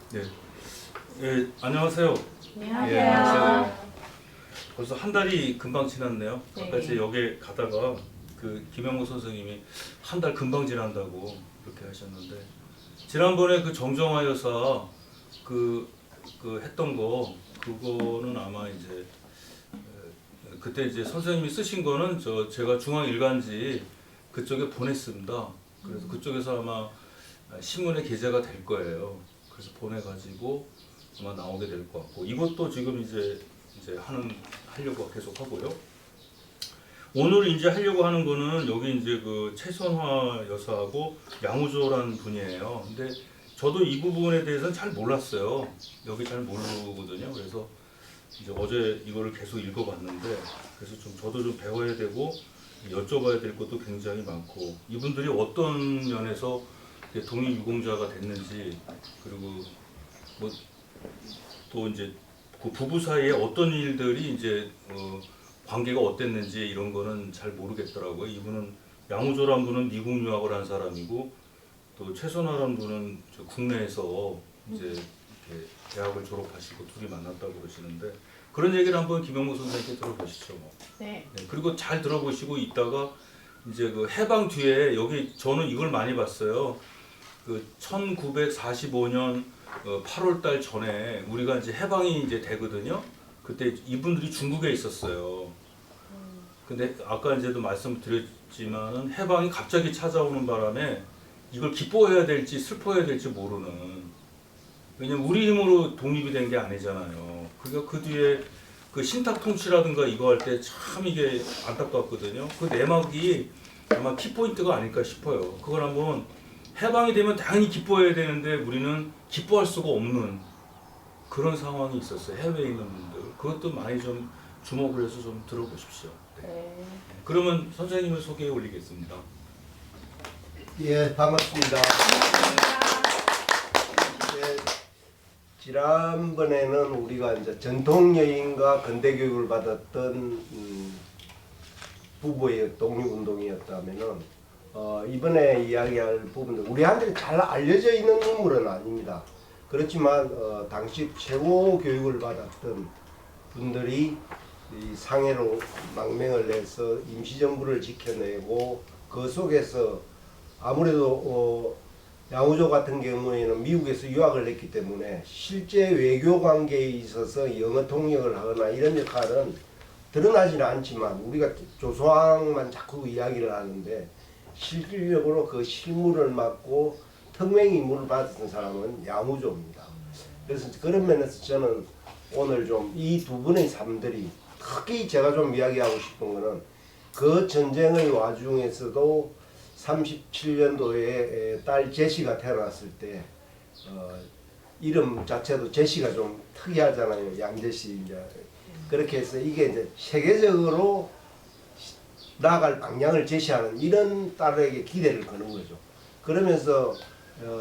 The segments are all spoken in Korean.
네. 예, 안녕하세요. 안녕하세요. 예, 안녕하세요. 벌써 한 달이 금방 지났네요. 네. 아까 제 역에 가다가 그 김영호 선생님이 한 달 금방 지난다고 그렇게 하셨는데, 지난번에 그 정정화 여사 그 했던 거 그거는 아마 이제 그때 이제 선생님이 쓰신 거는 제가 중앙일간지 그쪽에 보냈습니다. 그래서 그쪽에서 아마 신문에 게재가 될 거예요. 그래서 보내가지고 아마 나오게 될 것 같고, 이것도 지금 이제 하려고 계속 하고요. 오늘 이제 하려고 하는 거는 여기 이제 그 최선화 여사하고 양우조라는 분이에요. 근데 저도 이 부분에 대해서는 잘 몰랐어요. 여기 잘 모르거든요. 그래서 이제 어제 이거를 계속 읽어봤는데, 그래서 좀 저도 좀 배워야 되고 여쭤봐야 될 것도 굉장히 많고, 이분들이 어떤 면에서 독립유공자가 됐는지, 그리고 뭐 또 이제 그 부부 사이에 어떤 일들이 이제 관계가 어땠는지 이런 거는 잘 모르겠더라고요. 이분은 양우조란 분은 미국 유학을 한 사람이고, 또 최선화란 분은 국내에서 이제 이렇게 대학을 졸업하시고 둘이 만났다고 그러시는데, 그런 얘기를 한번 김영모 선생님께 들어보시죠. 뭐. 네. 네, 그리고 잘 들어보시고 있다가 이제 그 해방 뒤에 여기 저는 이걸 많이 봤어요. 그 1945년 8월 달 전에 우리가 이제 해방이 이제 되거든요. 그때 이분들이 중국에 있었어요. 근데 아까 이제도 말씀드렸지만은 해방이 갑자기 찾아오는 바람에 이걸 기뻐해야 될지 슬퍼해야 될지 모르는. 왜냐면 우리 힘으로 독립이 된 게 아니잖아요. 그러니까 그 뒤에 그 신탁 통치라든가 이거 할 때 참 이게 안타깝거든요. 그 내막이 아마 키포인트가 아닐까 싶어요. 그걸 한번 해방이 되면 당연히 기뻐해야 되는데 우리는 기뻐할 수가 없는 그런 상황이 있었어요. 해외에 있는 분들. 그것도 많이 좀 주목을 해서 좀 들어보십시오. 네. 네. 그러면 선생님을 소개해 올리겠습니다. 예, 반갑습니다. 예, 지난번에는 우리가 이제 전통 여인과 근대 교육을 받았던 부부의 독립운동이었다면은 이번에 이야기할 부분은 우리한테 잘 알려져 있는 인물은 아닙니다. 그렇지만 당시 최고 교육을 받았던 분들이 이 상해로 망명을 해서 임시정부를 지켜내고, 그 속에서 아무래도 양우조 같은 경우에는 미국에서 유학을 했기 때문에 실제 외교 관계에 있어서 영어 통역을 하거나 이런 역할은 드러나지는 않지만 우리가 조소왕만 자꾸 이야기를 하는데, 실질적으로 그 실무를 맡고 특명 임무를 받았던 사람은 양우조입니다. 그래서 그런 면에서 저는 오늘 좀 이 두 분의 삶들이, 특히 제가 좀 이야기하고 싶은 거는 그 전쟁의 와중에서도 37년도에 딸 제시가 태어났을 때 이름 자체도 제시가 좀 특이하잖아요. 양제시. 이제 그렇게 해서 이게 이제 세계적으로 나아갈 방향을 제시하는 이런 딸에게 기대를 거는 거죠. 그러면서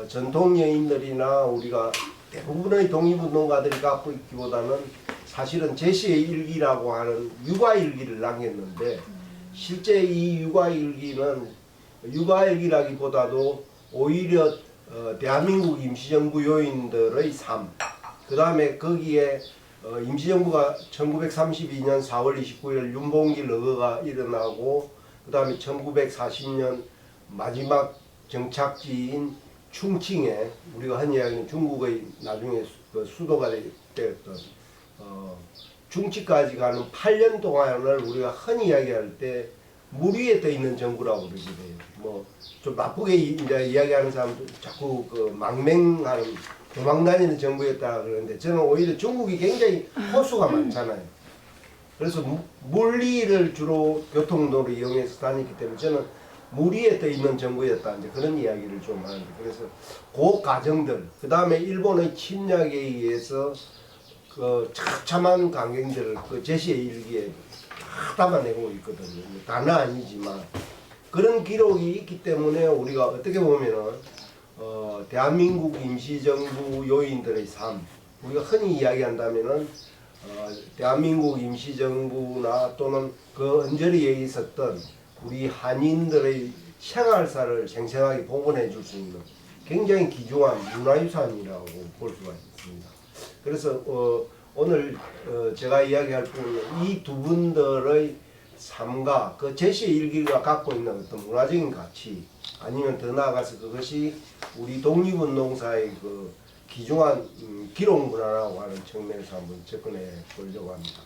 전통 여인들이나 우리가 대부분의 독립운동가들이 갖고 있기보다는 사실은 제시의 일기라고 하는 육아일기를 남겼는데, 실제 이 육아일기는 육아일기라기보다도 오히려 대한민국 임시정부 요인들의 삶, 그 다음에 거기에 임시정부가 1932년 4월 29일 윤봉길 의거가 일어나고, 그 다음에 1940년 마지막 정착지인 충칭에, 우리가 흔히 이야기하는 중국의 나중에 수도가 되었던 충칭까지 가는 8년 동안을 우리가 흔히 이야기할 때 물 위에 떠 있는 정부라고 그러게 돼요. 뭐 좀 나쁘게 이제 이야기하는 사람도 자꾸 그 망맹하는, 도망다니는 정부였다 그러는데, 저는 오히려 중국이 굉장히 호수가 많잖아요. 그래서 물리를 주로 교통도로 이용해서 다녔기 때문에 저는 물 위에 떠 있는 정부였다, 이제 그런 이야기를 좀 하는데, 그래서 그 과정들, 그 다음에 일본의 침략에 의해서 그 처참한 강경들을 그 제시의 일기에 다 담아내고 있거든요. 다는 아니지만 그런 기록이 있기 때문에 우리가 어떻게 보면은 대한민국 임시정부 요인들의 삶, 우리가 흔히 이야기한다면은 대한민국 임시정부나 또는 그 언저리에 있었던 우리 한인들의 생활사를 생생하게 복원해 줄 수 있는 굉장히 귀중한 문화유산이라고 볼 수가 있습니다. 그래서 오늘 제가 이야기할 부분은 이 두 분들의 삶과 그 제시의 일기가 갖고 있는 어떤 문화적인 가치, 아니면 더 나아가서 그것이 우리 독립운동사의 그 귀중한 기록 문화라고 하는 측면에서 한번 접근해 보려고 합니다.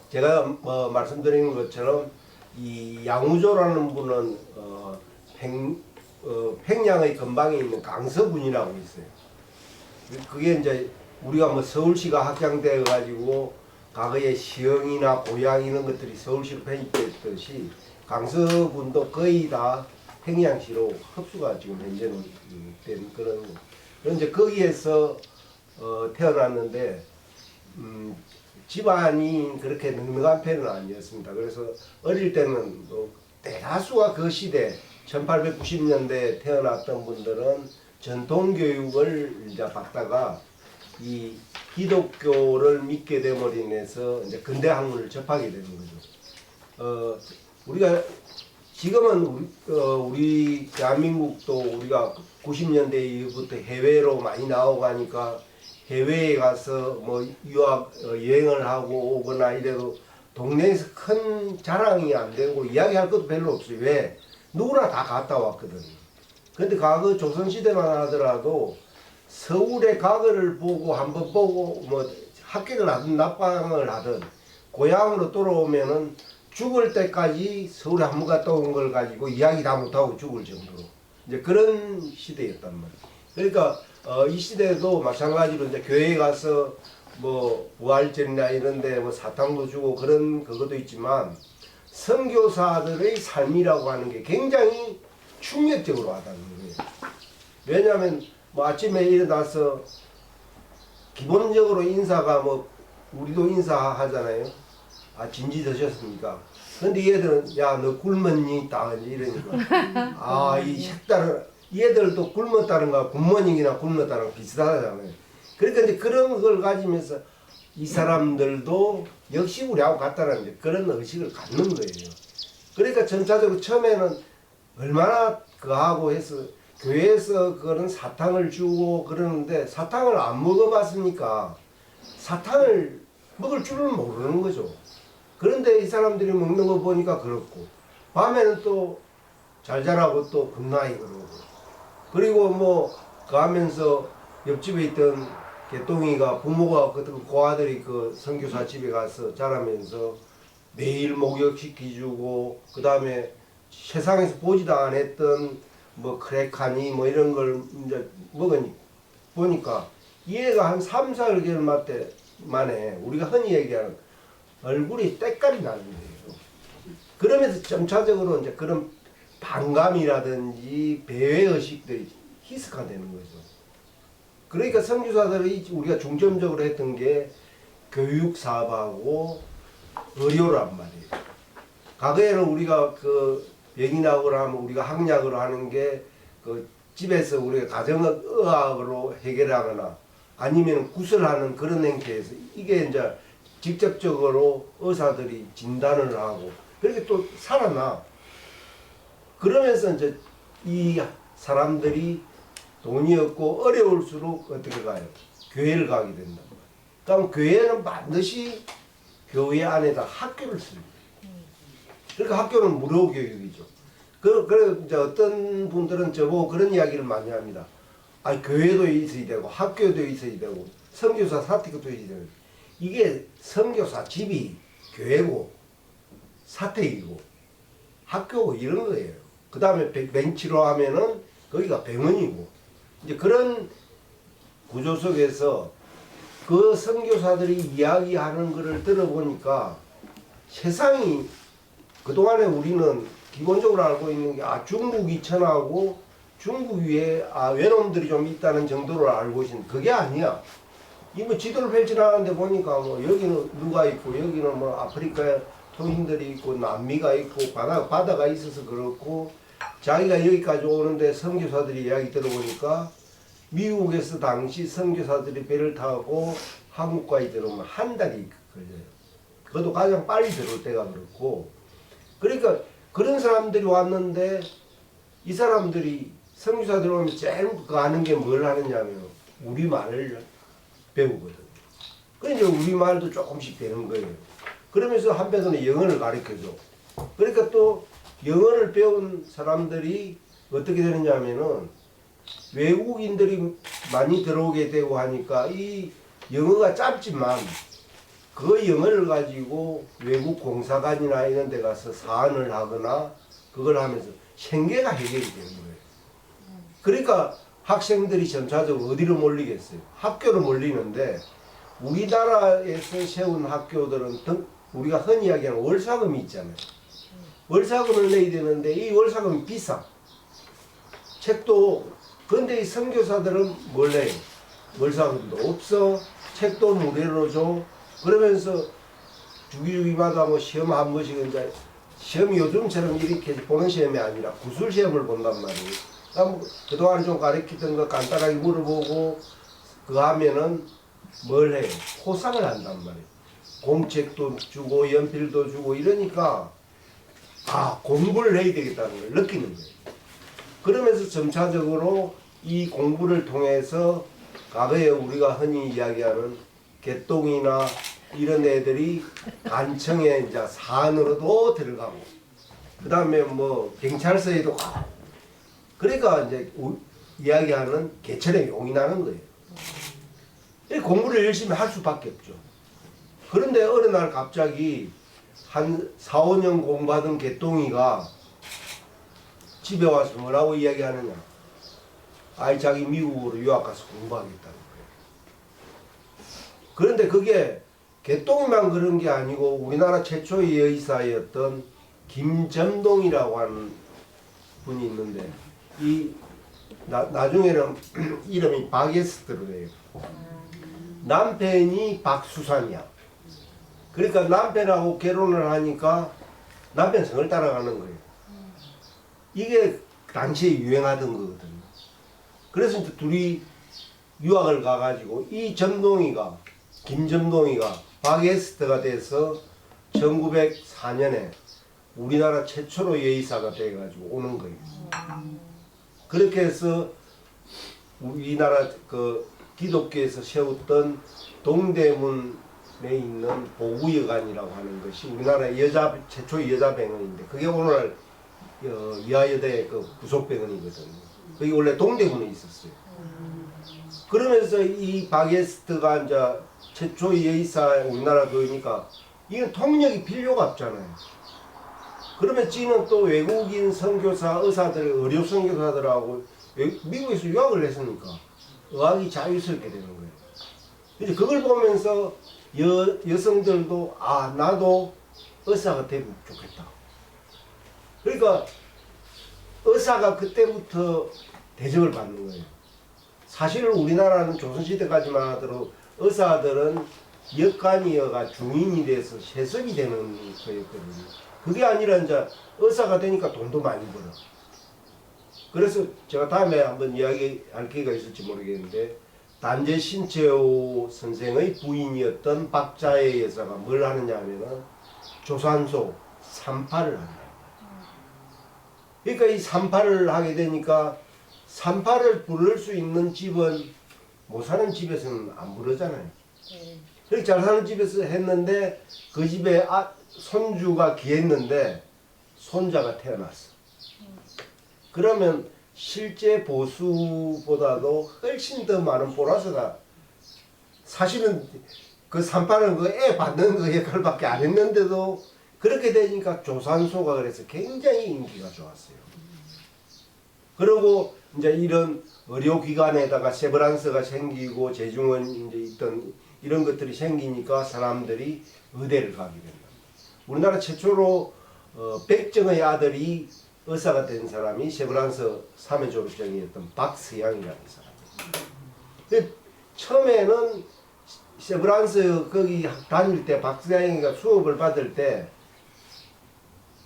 제가 말씀드린 것처럼 이 양우조라는 분은 팽양의 근방에 있는 강서군이라고 있어요. 그게 이제 우리가 뭐 서울시가 확장되어 가지고 과거에 시흥이나 고양 이런 것들이 서울시로 편입됐듯이 강서군도 거의 다 팽양시로 흡수가 지금 현재는 된 그런 거. 그런데 거기에서 태어났는데 집안이 그렇게 넉넉한 편은 아니었습니다. 그래서 어릴 때는 대다수가 그 시대 1890년대에 태어났던 분들은 전통교육을 이제 받다가 이 기독교를 믿게 됨으로 인해서 이제 근대 학문을 접하게 되는 거죠. 우리가 지금은 우리 대한민국도 우리가 90년대 이후부터 해외로 많이 나오고 하니까 해외에 가서 뭐 유학 여행을 하고 오거나 이래도 동네에서 큰 자랑이 안 되고 이야기할 것도 별로 없어요. 왜? 누구나 다 갔다 왔거든. 근데 과거 조선시대만 하더라도 서울의 과거를 보고 한번 보고 뭐 합격을 하든 납방을 하든 고향으로 돌아오면은 죽을 때까지 서울에 한 번 갔다 온 걸 가지고 이야기 다 못하고 죽을 정도로 이제 그런 시대였단 말이에요. 그러니까 이 시대도 마찬가지로 이제 교회에 가서 뭐 부활절이나 이런데 뭐 사탕도 주고 그런 그것도 있지만 선교사들의 삶이라고 하는 게 굉장히 충격적으로 와닿는 거예요. 왜냐하면 뭐 아침에 일어나서 기본적으로 인사가 뭐 우리도 인사하잖아요. 아 진지 드셨습니까? 근데 얘들은 야 너 굶었니? 딱 이러니까 아 이 색다른 얘들도 굶었다는 거 굿모닝이나 굶었다는 거 비슷하잖아요. 그러니까 이제 그런 걸 가지면서 이 사람들도 역시 우리하고 같다는 이제 그런 의식을 갖는 거예요. 그러니까 전차적으로 처음에는 얼마나 그하고 해서 교회에서 그런 사탕을 주고 그러는데 사탕을 안 먹어봤으니까 사탕을 먹을 줄은 모르는 거죠. 그런데 이 사람들이 먹는 거 보니까 그렇고 밤에는 또 잘 자라고 또 굿나잇 그러고 그리고 뭐 그 하면서 옆집에 있던 개똥이가 부모가 그 고아들이 그 선교사 집에 가서 자라면서 매일 목욕시키주고 그 다음에 세상에서 보지도 않았던 뭐 크래카니 뭐 이런 걸 이제 먹으니 보니까 얘가 한 3, 4개월 만에 우리가 흔히 얘기하는 얼굴이 때깔이 나는 거예요. 그러면서 점차적으로 이제 그런 반감이라든지 배회의식들이 희석화되는 거죠. 그러니까 선교사들이 우리가 중점적으로 했던 게 교육 사업하고 의료란 말이에요. 과거에는 우리가 그 병이 나거나 하면 우리가 학약으로 하는 게 그 집에서 우리가 가정의학으로 해결하거나 아니면 구슬하는 그런 행태에서 이게 이제 직접적으로 의사들이 진단을 하고 그렇게 또 살아나. 그러면서 이제 이 사람들이 돈이 없고 어려울수록 어떻게 가요? 교회를 가게 된다. 그럼 교회는 반드시 교회 안에다 학교를 씁니다. 그러니까 학교는 무료 교육이죠. 그래 이제 어떤 분들은 저보고 그런 이야기를 많이 합니다. 아 교회도 있어야 되고 학교도 있어야 되고 선교사 사택도 있어야 되고 이게 선교사 집이 교회고 사택이고 학교고 이런 거예요. 그 다음에 벤치로 하면은 거기가 병원이고 이제 그런 구조 속에서 그 선교사들이 이야기하는 것을 들어보니까 세상이 그동안에 우리는 기본적으로 알고 있는 게 중국이 천하고 중국 위에 외놈들이 좀 있다는 정도로 알고 있는 그게 아니야. 이 뭐 지도를 펼쳐나가는데 보니까 뭐 여기는 누가 있고 여기는 뭐 아프리카 토인들이 있고 남미가 있고 바다가 있어서 그렇고 자기가 여기까지 오는데 선교사들이 이야기 들어보니까 미국에서 당시 선교사들이 배를 타고 한국까지 들어오면 한 달이 걸려요. 그것도 가장 빨리 들어올 때가 그렇고 그러니까 그런 사람들이 왔는데 이 사람들이 선교사 들어오면 제일 그 아는 게 뭘 하느냐면 우리말을 배우거든. 그러니까 우리말도 조금씩 되는 거예요. 그러면서 한편으로는 영어를 가르쳐줘. 그러니까 또 영어를 배운 사람들이 어떻게 되느냐면은 외국인들이 많이 들어오게 되고 하니까 이 영어가 짧지만 그 영어를 가지고 외국 공사관이나 이런 데 가서 사안을 하거나 그걸 하면서 생계가 해결이 되는 거예요. 그러니까 학생들이 점차적으로 어디로 몰리겠어요? 학교로 몰리는데 우리나라에서 세운 학교들은 우리가 흔히 이야기하는 월사금이 있잖아요. 월사금을 내야 되는데 이 월사금이 비싸. 책도 그런데 이 선교사들은 뭘 내요? 월사금도 없어. 책도 무료로 줘. 그러면서 주기주기마다 뭐 시험 한 번씩 이제 시험이 요즘처럼 이렇게 보는 시험이 아니라 구술 시험을 본단 말이에요. 그러니까 그동안 좀 가르치던 거 간단하게 물어보고 그 하면은 뭘 해요? 포상을 한단 말이에요. 공책도 주고 연필도 주고 이러니까 아 공부를 해야 되겠다는 걸 느끼는 거예요. 그러면서 점차적으로 이 공부를 통해서 과거에 우리가 흔히 이야기하는 개똥이나 이런 애들이 간청에 이제 사안으로도 들어가고 그 다음에 뭐 경찰서에도 가고 그러니까 이제 이야기하는 개천에 용이 나는 거예요. 공부를 열심히 할 수밖에 없죠. 그런데 어느 날 갑자기 한 4, 5년 공부하던 개똥이가 집에 와서 뭐라고 이야기하느냐. 아이 자기 미국으로 유학 가서 공부하겠다는 거예요. 그런데 그게 개똥이만 그런 게 아니고 우리나라 최초의 여의사였던 김점동이라고 하는 분이 있는데 이 나중에는 이름이 박예스트로 돼요. 남편이 박수산이야. 그러니까 남편하고 결혼을 하니까 남편 성을 따라가는 거예요. 이게 당시에 유행하던 거거든요. 그래서 이제 둘이 유학을 가가지고 이 점동이가 김점동이가 박에스트가 돼서 1904년에 우리나라 최초로 예의사가 돼가지고 오는 거예요. 그렇게 해서 우리나라 그 기독교에서 세웠던 동대문에 있는 보구여관이라고 하는 것이 우리나라 최초의 여자병원인데 그게 오늘날 이화여대 그 부속병원이거든요. 그게 원래 동대문에 있었어요. 그러면서 이 바게스트가 이제 최초의 여의사 우리나라 그러니까 이건 통역이 필요가 없잖아요. 그러면 찌는 또 외국인 선교사, 의사들, 의료 선교사들하고 미국에서 유학을 했으니까 의학이 자유스럽게 되는 거예요. 이제 그걸 보면서 여성들도 아 나도 의사가 되면 좋겠다. 그러니까 의사가 그때부터 대접을 받는 거예요. 사실 우리나라는 조선시대까지만 하더라도 의사들은 역관이어가 중인이 돼서 세습이 되는 거였거든요. 그게 아니라 이제 의사가 되니까 돈도 많이 벌어. 그래서 제가 다음에 한번 이야기할 기회가 있을지 모르겠는데 단재 신채호 선생의 부인이었던 박자의 여사가 뭘 하느냐 하면은 조산소 산파를 한다. 그러니까 이 산파를 하게 되니까 산파를 부를 수 있는 집은 못 사는 집에서는 안 부르잖아요. 그렇게 잘 사는 집에서 했는데 그 집에 손주가 귀했는데 손자가 태어났어. 그러면 실제 보수보다도 훨씬 더 많은 보너스가 사실은 그 산파는 그 애 받는 그 역할밖에 안 했는데도 그렇게 되니까 조산소가 그래서 굉장히 인기가 좋았어요. 그리고 이제 이런 의료기관에다가 세브란스가 생기고 재중원 이제 있던 이런 것들이 생기니까 사람들이 의대를 가게 된다. 우리나라 최초로 백정의 아들이 의사가 된 사람이 세브란스 3회 졸업생이었던 박스양이라는 사람이에요. 처음에는 세브란스 거기 다닐 때 박스양이가 수업을 받을 때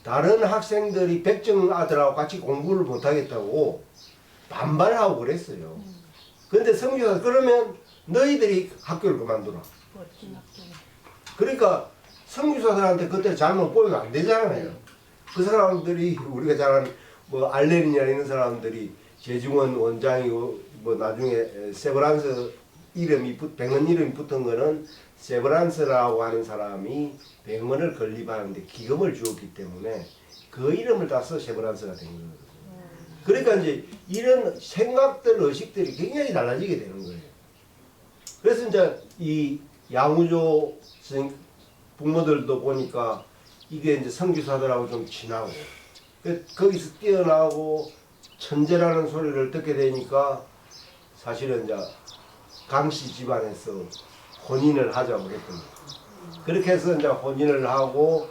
다른 학생들이 백정 아들하고 같이 공부를 못하겠다고 반발하고 그랬어요. 그런데 선교사가 그러면 너희들이 학교를 그만두라. 그러니까 선교사들한테 그때 잘못 보이면 안 되잖아요. 그 사람들이 우리가 잘 아는 뭐 알레린이나 이런 사람들이 재중원 원장이고 뭐 나중에 세브란스 병원 이름이 붙은 거는 세브란스라고 하는 사람이 병원을 건립하는데 기금을 주었기 때문에 그 이름을 따서 세브란스가 된 거거든요. 그러니까 이제 이런 생각들, 의식들이 굉장히 달라지게 되는 거예요. 그래서 이제 이 양우조 부모들도 보니까 이게 이제 선교사들하고 좀 친하고 거기서 뛰어나고 천재라는 소리를 듣게 되니까 사실은 이제 강씨 집안에서 혼인을 하자고 그랬던 거예요. 그렇게 해서 이제 혼인을 하고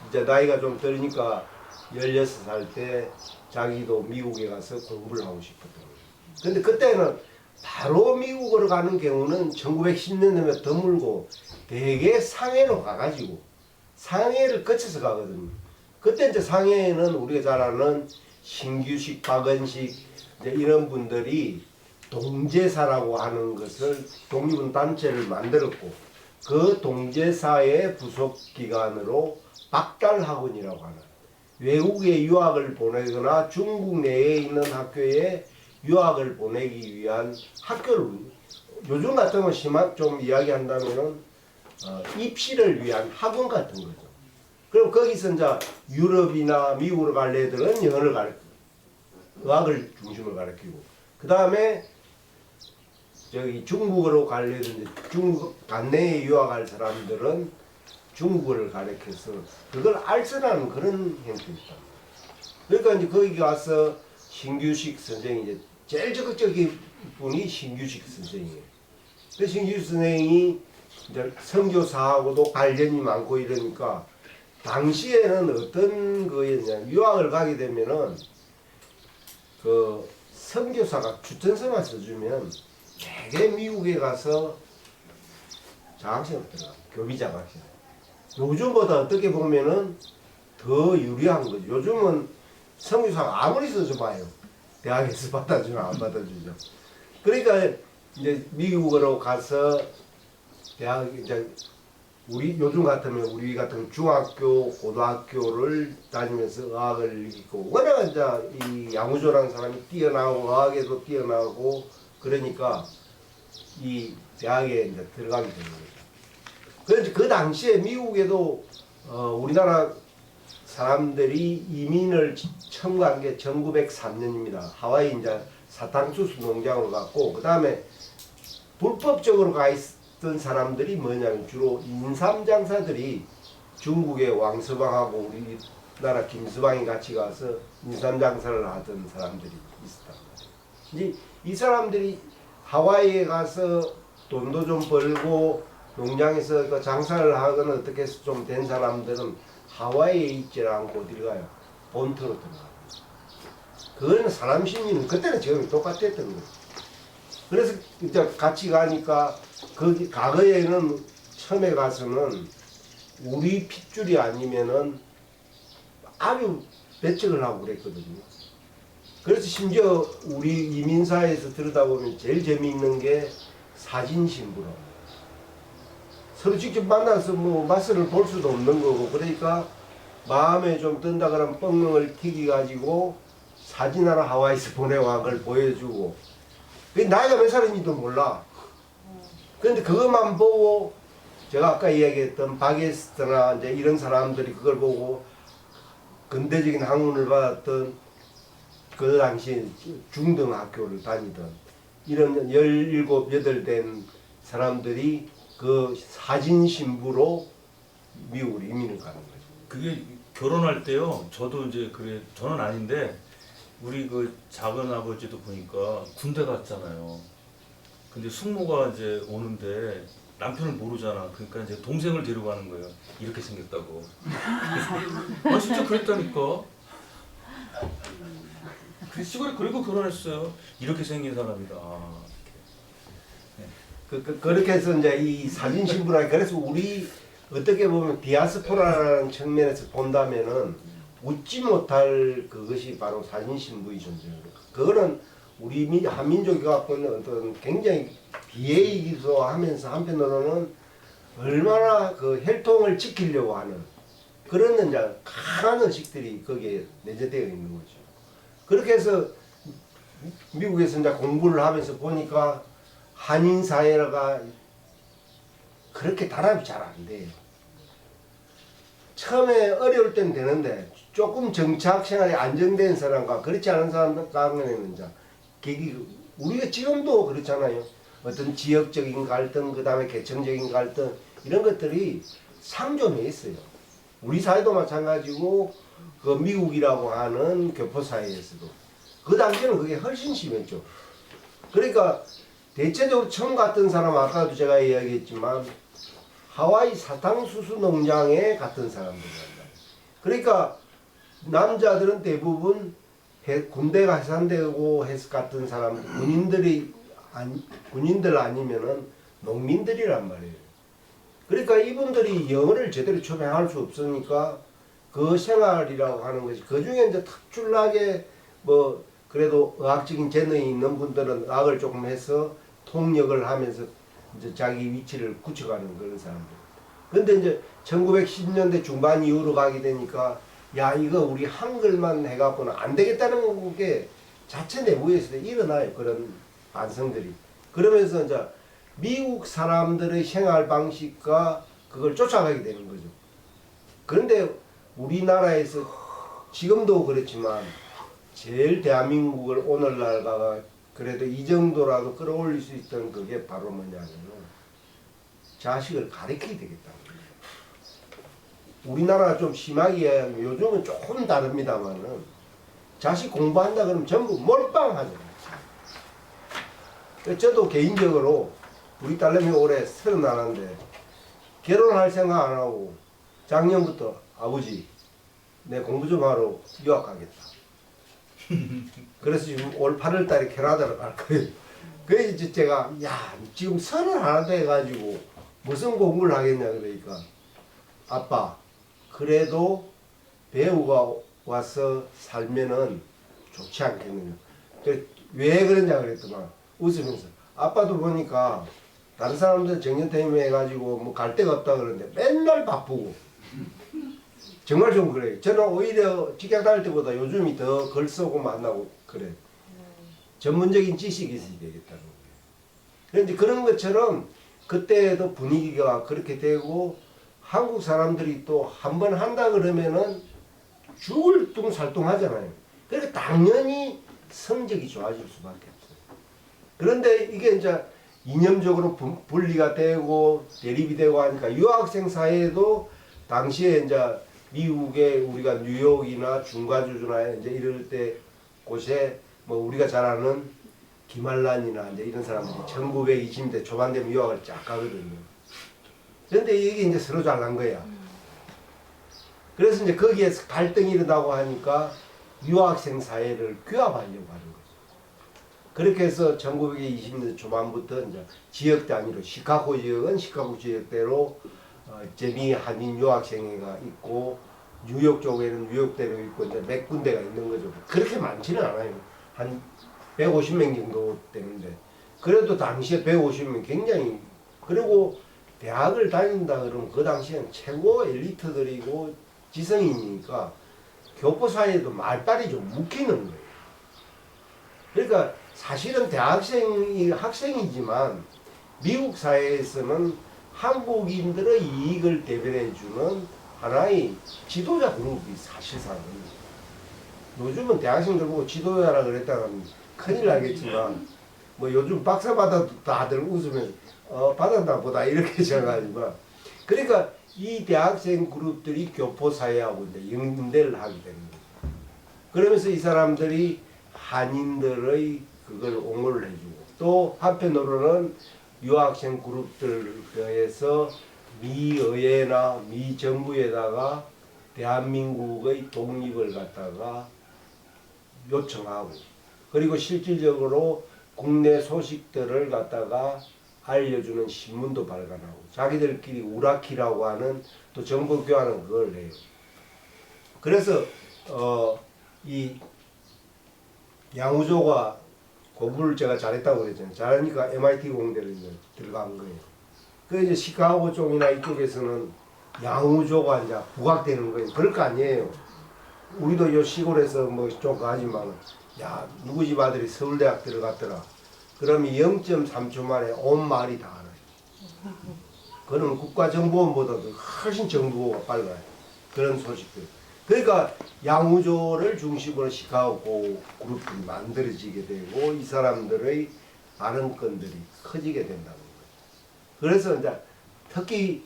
이제 나이가 좀 들으니까 16살 때 자기도 미국에 가서 공부를 하고 싶었던 거예요. 근데 그때는 바로 미국으로 가는 경우는 1910년대면 드물고 대개 상해로 가가지고 상해를 거쳐서 가거든요. 그때 이제 상해에는 우리가 잘 아는 신규식, 박은식 이제 이런 분들이 동제사라고 하는 것을 독립운 단체를 만들었고 그 동제사의 부속 기관으로 박달학원이라고 하는 외국에 유학을 보내거나 중국 내에 있는 학교에 유학을 보내기 위한 학교를 요즘 같은 건 좀 이야기한다면은 입시를 위한 학원 같은 거죠. 그럼 거기서 이제 유럽이나 미국으로 갈 애들은 영어를 의학을 중심으로 가르치고 그 다음에 저기 중국으로 갈 애들 중국 간내에 유학할 사람들은 중국어를 가르쳐서 그걸 알선하는 그런 형태입니다. 그러니까 이제 거기 가서 신규식 선생이 이제 제일 적극적인 분이 신규식 선생이에요. 그 신규식 선생이 이제 선교사하고도 관련이 많고 이러니까 당시에는 어떤 거였냐 유학을 가게 되면은 그 선교사가 추천서만 써주면 되게 미국에 가서 장학생을 들어가 교비 장학생. 요즘보다 어떻게 보면은 더 유리한 거죠. 요즘은 선교사가 아무리 써줘봐요. 대학에서 받아주나 안 받아주죠. 그러니까 이제 미국으로 가서 대학 이제 우리 요즘 같으면 우리 같은 중학교, 고등학교를 다니면서 의학을 익히고 워낙 이제 이 양우조라는 사람이 뛰어나고 의학에도 뛰어나고 그러니까 이 대학에 이제 들어가게 되는 거죠. 그래서 그 당시에 미국에도 우리나라 사람들이 이민을 청구한 게 1903년입니다. 하와이 이제 사탕수수 농장으로 갔고 그 다음에 불법적으로 가 있던 사람들이 뭐냐면 주로 인삼장사들이 중국의 왕서방하고 우리나라 김서방이 같이 가서 인삼장사를 하던 사람들이 있었다. 이제 이 사람들이 하와이에 가서 돈도 좀 벌고 농장에서 그 장사를 하거나 어떻게 해서 좀 된 사람들은 하와이에 있지 않고 어디를 가요? 본토로 들어가요. 그거는 사람 심리는 그때는 지금이 똑같았던 거예요. 그래서 이제 같이 가니까 거기 과거에는 처음에 가서는 우리 핏줄이 아니면은 아주 배척을 하고 그랬거든요. 그래서 심지어 우리 이민사에서 들여다보면 제일 재미있는 게 사진 신부라고. 서로 직접 만나서 뭐 맛을 볼 수도 없는 거고 그러니까 마음에 좀 든다 그러면 뻥을 튀기 가지고 사진 하나 하와이에서 보내와 그걸 보여주고 그 나이가 몇 살인지도 몰라. 그런데 그것만 보고 제가 아까 이야기했던 바게스트나 이제 이런 사람들이 그걸 보고 근대적인 학문을 받았던 그 당시 중등학교를 다니던 이런 17, 18 된 사람들이 그 사진 신부로 미국으로 이민을 가는 거죠. 그게 결혼할 때요. 저도 이제 그래 저는 아닌데 우리 그 작은 아버지도 보니까 군대 갔잖아요. 근데 숙모가 이제 오는데 남편을 모르잖아. 그러니까 이제 동생을 데려가는 거예요. 이렇게 생겼다고. 아 진짜 그랬다니까. 그 시골에 그리고 결혼했어요. 이렇게 생긴 사람이다. 그렇게 해서 이제 이 사진 신부라 그래서 우리 어떻게 보면 디아스포라라는 측면에서 본다면은 웃지 못할 그것이 바로 사진 신부의 존재예요. 그거는 우리 한민족이 갖고 있는 어떤 굉장히 비애이기도 하면서 한편으로는 얼마나 그 혈통을 지키려고 하는 그런 이제 강한 의식들이 거기에 내재되어 있는 거죠. 그렇게 해서 미국에서 이제 공부를 하면서 보니까 한인 사회가 그렇게 단합이 잘 안 돼요. 처음에 어려울 때는 되는데 조금 정착 생활이 안정된 사람과 그렇지 않은 사람 간에는 이제 우리가 지금도 그렇잖아요. 어떤 지역적인 갈등, 그 다음에 계층적인 갈등 이런 것들이 상존해 있어요. 우리 사회도 마찬가지고 그 미국이라고 하는 교포 사회에서도 그 당시에는 그게 훨씬 심했죠. 그러니까 대체적으로 처음 갔던 사람 아까도 제가 이야기했지만 하와이 사탕수수 농장에 갔던 사람들이란다. 그러니까 남자들은 대부분 군대가 해산되고 해서 갔던 사람 군인들 아니면은 농민들이란 말이에요. 그러니까 이분들이 영어를 제대로 초빙할 수 없으니까 그 생활이라고 하는 것이 그 중에 이제 특출나게 뭐 그래도 의학적인 재능이 있는 분들은 의학을 조금 해서 통역을 하면서 이제 자기 위치를 굳혀가는 그런 사람들. 근데 이제 1910년대 중반 이후로 가게 되니까 야 이거 우리 한글만 해갖고는 안 되겠다는 게 자체 내부에서 일어나요. 그런 반성들이. 그러면서 이제 미국 사람들의 생활 방식과 그걸 쫓아가게 되는 거죠. 그런데 우리나라에서 지금도 그렇지만 제일 대한민국을 오늘날과 그래도 이 정도라도 끌어올릴 수 있던 그게 바로 뭐냐면 자식을 가르쳐야 되겠다는 거예요. 우리나라가 좀 심하게 이야기하면 요즘은 조금 다릅니다만은 자식 공부한다 그러면 전부 몰빵하잖아요. 저도 개인적으로 우리 딸내미 올해 31인데 결혼할 생각 안 하고 작년부터 아버지 내 공부 좀 하러 유학 가겠다. 그래서 지금 올 8월 달에 캐나다로 갈 거예요. 그래서 이제 제가 야 지금 31 돼가지고 무슨 공부를 하겠냐 그러니까 아빠 그래도 배우가 와서 살면은 좋지 않겠느냐. 왜 그러냐 그랬더만 웃으면서 아빠도 보니까 다른 사람들 정년퇴임 해가지고 뭐 갈 데가 없다 그러는데 맨날 바쁘고 정말 좀 그래요. 저는 오히려 직장 다닐 때보다 요즘이 더 글 쓰고 만나고 그래요. 전문적인 지식이 있어야 되겠다는 거예요. 그런데 그런 것처럼 그때도 분위기가 그렇게 되고 한국 사람들이 또 한 번 한다 그러면은 죽을 둥 살둥하잖아요. 그러니까 당연히 성적이 좋아질 수밖에 없어요. 그런데 이게 이제 이념적으로 분리가 되고 대립이 되고 하니까 유학생 사회에도 당시에 이제 미국에 우리가 뉴욕이나 중과주주나 이제 이럴 때 곳에 뭐 우리가 잘 아는 김알란이나 이제 이런 사람들이 1920년대 초반 되면 유학을 쫙 가거든요. 그런데 이게 이제 서로 잘난 거야. 그래서 이제 거기에서 갈등이 일어나고 하니까 유학생 사회를 규합하려고 하는 거죠. 그렇게 해서 1920년대 초반부터 이제 지역 단위로 시카고 지역은 시카고 지역대로 재미 한인 유학생회가 있고 뉴욕 쪽에는 뉴욕대로 있고 이제 몇 군데가 있는 거죠. 그렇게 많지는 않아요. 한 150명 정도 되는데 그래도 당시에 150명 굉장히 그리고 대학을 다닌다 그러면 그 당시엔 최고 엘리트들이고 지성인이니까 교포 사이에도 말빨이 좀 묵히는 거예요. 그러니까 사실은 대학생이 학생이지만 미국 사회에서는 한국인들의 이익을 대변해주는 하나의 지도자 그룹이 사실상은 요즘은 대학생들 보고 지도자라 그랬다면 큰일 나겠지만 뭐 요즘 박사 받아도 다들 웃으면 받았나 보다 이렇게 생각하지만 그러니까 이 대학생 그룹들이 교포 사회하고 이제 연대를 하게 되는 거죠. 그러면서 이 사람들이 한인들의 그걸 옹호를 해주고 또 한편으로는 유학생 그룹들에서 미 의회나 미 정부에다가 대한민국의 독립을 갖다가 요청하고 그리고 실질적으로 국내 소식들을 갖다가 알려주는 신문도 발간하고 자기들끼리 우라키라고 하는 또 정보 교환은 그걸 해요. 그래서 이 양우조가 공부를 제가 잘했다고 그랬잖아요. 잘하니까 MIT 공대를 이제 들어간 거예요. 그 이제 시카고 쪽이나 이쪽에서는 양우조가 이제 부각되는 거예요. 그럴 거 아니에요. 우리도 요 시골에서 뭐 좀 가지만 야 누구 집 아들이 서울대학 들어갔더라. 그러면 0.3초 만에 온 마을이 다 알아요. 그는 국가정보원보다도 훨씬 정보가 빨라요. 그런 소식들. 그러니까 양우조를 중심으로 시카고 그룹들이 만들어지게 되고 이 사람들의 발언권들이 커지게 된다는 거예요. 그래서 이제 특히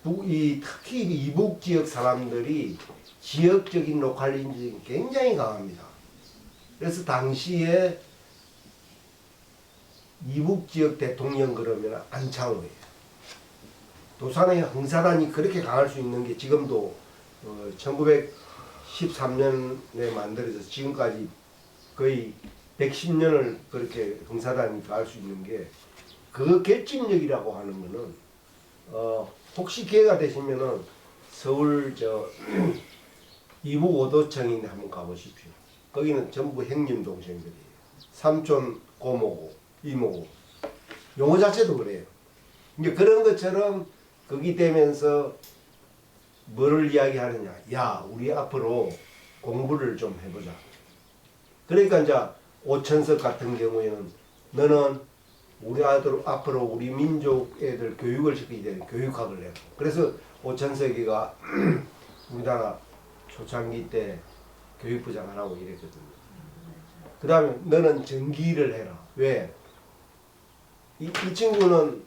특히 이북 지역 사람들이 지역적인 로컬리즘이 굉장히 강합니다. 그래서 당시에 이북 지역 대통령 그러면 안창호예요. 도산의 흥사단이 그렇게 강할 수 있는 게 지금도 1913년에 만들어져서 지금까지 거의 110년을 그렇게 흥사단이 강할 수 있는 게 그 결집력이라고 하는 거는 혹시 기회가 되시면은 서울 이북 오도청인데 한번 가보십시오. 거기는 전부 형님 동생들이에요. 삼촌, 고모고, 이모고. 용어 자체도 그래요. 이제 그런 것처럼 거기 되면서 뭐를 이야기하느냐. 야, 우리 앞으로 공부를 좀 해보자. 그러니까 이제 오천석 같은 경우에는 너는 우리 아들 앞으로 우리 민족 애들 교육을 시키게 되는 교육학을 해라. 그래서 오천석이가 우리나라 초창기 때 교육부장 하라고 이랬거든요. 그 다음에 너는 전기를 해라. 왜? 이 친구는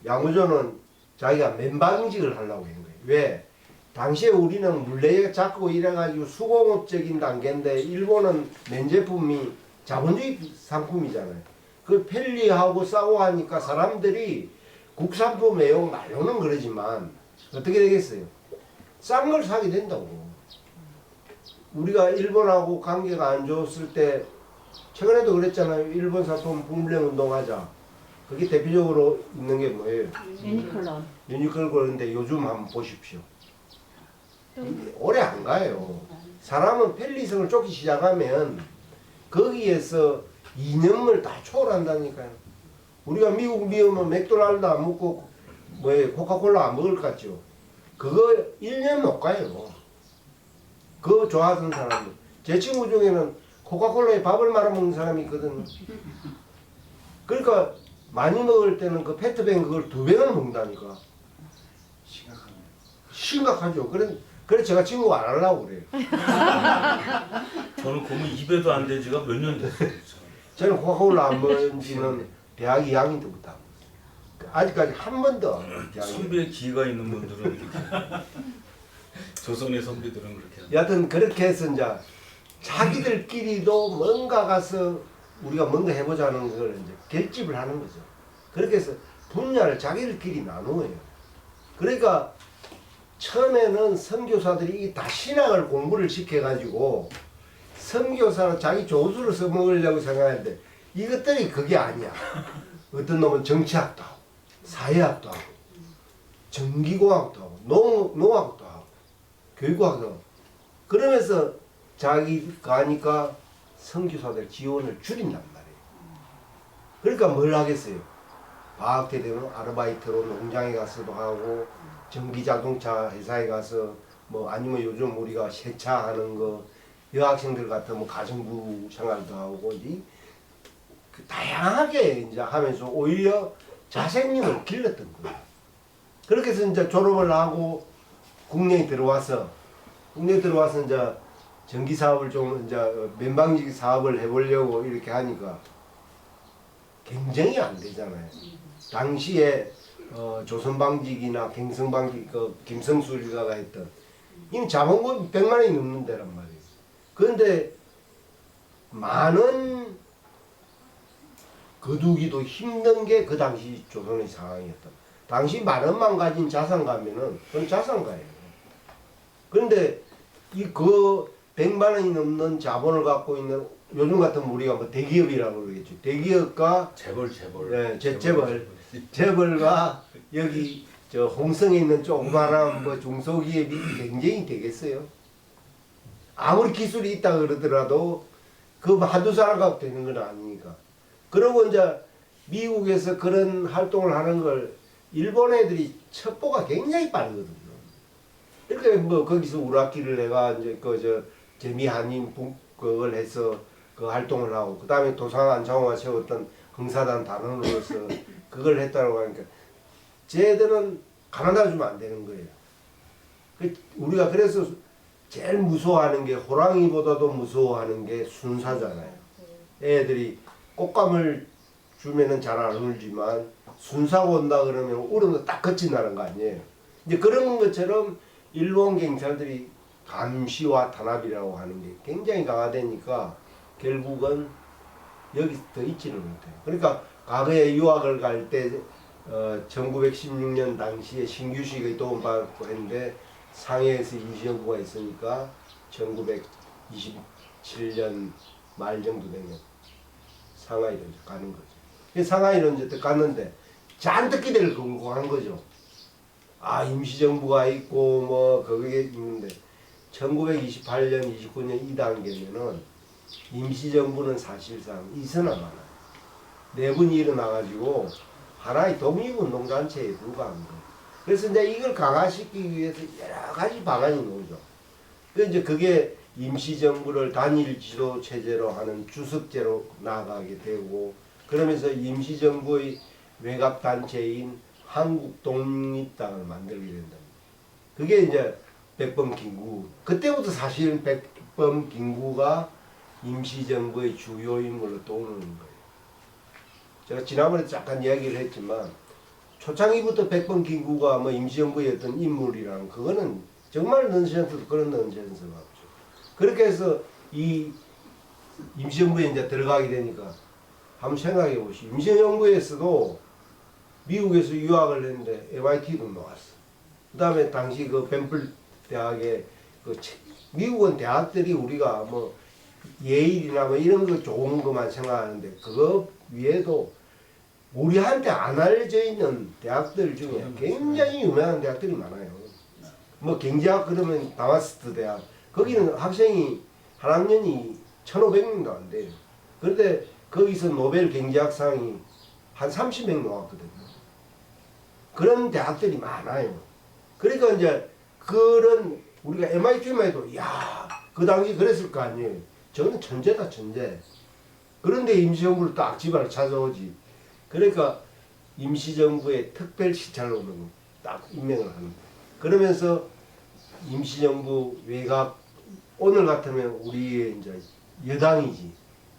양우조는 자기가 맨방직을 하려고 했는 거예요. 왜? 당시에 우리는 물레가 작고 이래가지고 수공업적인 단계인데 일본은 맨제품이 자본주의 상품이잖아요. 그 편리하고 싸고 하니까 사람들이 국산품 애용 말로는 그러지만 어떻게 되겠어요? 싼 걸 사게 된다고. 우리가 일본하고 관계가 안 좋았을 때 최근에도 그랬잖아요. 일본 상품 북물령 운동하자. 그게 대표적으로 있는 게 뭐예요? 유니클로. 유니클로 그러는데 요즘 한번 보십시오. 오래 안 가요. 사람은 편리성을 쫓기 시작하면 거기에서 이념을 다 초월한다니까요. 우리가 미국 미우면 맥도날드 안 먹고 코카콜라 안 먹을 것 같죠. 그거 1년 못 가요. 그거 좋아하던 사람들. 제 친구 중에는 코카콜라에 밥을 말아 먹는 사람이 있거든요. 그러니까 많이 먹을 때는 그 페트병 그걸 2병을 먹는다니까. 심각하죠. 그래 제가 친구 안 하려고 그래요. 저는 고무 입에도 안 된 지가 몇 년 됐어요. 저는 코카콜라 안 먹은 지는 대학 2학년 때부터 아직까지 한 번도 선비의 기가 있는 분들은 이렇게 조선의 선비들은 그렇게 여하튼 그렇게 해서 이제 자기들끼리도 뭔가 가서 우리가 뭔가 해보자는 걸 이제 결집을 하는 거죠. 그렇게 해서 분야를 자기들끼리 나누어요. 그러니까 처음에는 선교사들이 다 신학을 공부를 시켜가지고 선교사는 자기 조수를 써먹으려고 생각하는데 이것들이 그게 아니야. 어떤 놈은 정치학도 하고 사회학도 하고 전기공학도 하고 농학도 하고 교육학도 하고 그러면서 자기가 하니까 선교사들 지원을 줄인단 말이에요. 그러니까 뭘 하겠어요. 방학때 되면 아르바이트로 농장에 가서도 하고 전기자동차 회사에 가서 뭐 아니면 요즘 우리가 세차하는 거 여학생들 같은 뭐 가정부 생활도 하고 이제 그 다양하게 이제 하면서 오히려 자생력을 길렀던 거예요. 그렇게 해서 이제 졸업을 하고 국내에 들어와서 이제 전기 사업을 좀 이제 맨방직 사업을 해보려고 이렇게 하니까 굉장히 안 되잖아요. 당시에 조선방직이나 경성방직 그 김성수 일가가 했던 이미 자본금 100만 원이 넘는 데란 말이에요. 그런데 많은 거두기도 힘든 게 그 당시 조선의 상황이었다. 당시 10,000원만 가진 자산가면은 그건 자산가예요. 그런데 그 100만 원이 넘는 자본을 갖고 있는 요즘 같으면 우리가 뭐 대기업이라고 그러겠죠. 대기업과 재벌과 여기 저 홍성에 있는 조그마한 뭐 중소기업이 경쟁이 되겠어요. 아무리 기술이 있다 그러더라도 그 한두 사람 갖고 되는 건 아니니까. 그러고 이제 미국에서 그런 활동을 하는 걸 일본 애들이 첩보가 굉장히 빠르거든요. 이렇게 뭐 거기서 우락기를 내가 이제 그 재미 한인 그걸 해서 그 활동을 하고 그 다음에 도상 안창호가 세웠던 흥사단 단원으로서 그걸 했다고 하니까 쟤들은 가만둬 주면 안 되는 거예요. 우리가 그래서 제일 무서워하는 게 호랑이보다도 무서워하는 게 순사잖아요. 애들이 꽃감을 주면은 잘 안 울지만 순사가 온다 그러면 울으면 딱 거친다는 거 아니에요. 이제 그런 것처럼 일본 경찰들이 감시와 탄압이라고 하는 게 굉장히 강화되니까 결국은 여기 더 있지는 못해요. 그러니까 과거에 유학을 갈 때 1916년 당시에 신규식의 도움받고 했는데 상해에서 임시정부가 있으니까 1927년 말 정도 되면 상하이로 가는 거죠. 상하이로 이제 갔는데 잔뜩 기대를 건고한 거죠. 아 임시정부가 있고 뭐 거기에 있는데 1928년 29년 이 단계면은 임시정부는 사실상 있으나 마나 내분이 일어나가지고 하나의 독립운동단체에 불과한 거예요. 그래서 이제 이걸 강화시키기 위해서 여러 가지 방안이 나오죠. 이제 그게 임시정부를 단일 지도 체제로 하는 주석제로 나아가게 되고 그러면서 임시정부의 외곽단체인 한국독립당을 만들게 된다. 그게 이제 백범김구. 그때부터 사실은 백범김구가 임시정부의 주요 인물로 떠오르는 거예요. 제가 지난번에 잠깐 이야기를 했지만 초창기부터 백범김구가 뭐 임시정부의 어떤 인물이랑 그거는 정말 넌센스 그런 넌센스가 없죠. 그렇게 해서 이 임시정부에 이제 들어가게 되니까 한번 생각해 보시죠. 임시정부에서도 미국에서 유학을 했는데 MIT도 나왔어. 그 다음에 당시 그 벤플 대학에 미국은 대학들이 우리가 뭐 예일이나 뭐 이런 거 좋은 것만 생각하는데 그거 위에도 우리한테 안 알려져 있는 대학들 중에 굉장히 유명한 대학들이 많아요. 뭐 경제학 그러면 다마스트 대학 거기는 학생이 한 학년이 1,500명도 안 돼요. 그런데 거기서 노벨 경제학상이 한 30명 나왔거든요. 그런 대학들이 많아요. 그러니까 이제 그런 우리가 MIT만 해도 야, 그 당시 그랬을 거 아니에요. 저는 천재다 천재. 그런데 임시정부를 딱 집안을 찾아오지. 그러니까 임시정부의 특별시찰로는 딱 임명을 하는 거예요. 그러면서 임시정부 외곽 오늘 같으면 우리의 이제 여당이지.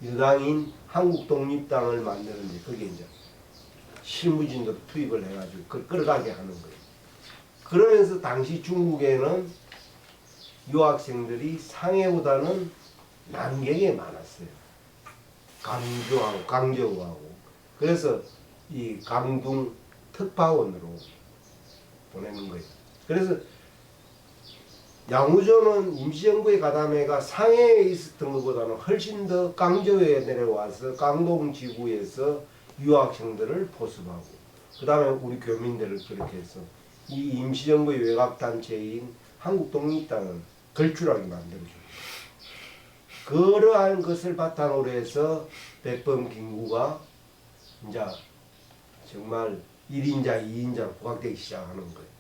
여당인 한국독립당을 만드는데 그게 이제 실무진도 투입을 해가지고 그걸 끌어가게 하는 거예요. 그러면서 당시 중국에는 유학생들이 상해보다는 남경에 많았어요. 강주하고 강저우하고. 그래서 이 강둥 특파원으로 보내는 거예요. 그래서 양우조는 임시정부의 가담회가 상해에 있었던 것보다는 훨씬 더 강저우에 내려와서 강동지구에서 유학생들을 포섭하고 그 다음에 우리 교민들을 그렇게 해서 이 임시정부의 외곽단체인 한국독립당은 걸출하게 만들어줘요. 그러한 것을 바탕으로 해서 백범김구가 이제 정말 1인자, 2인자 부각되기 시작하는 거예요.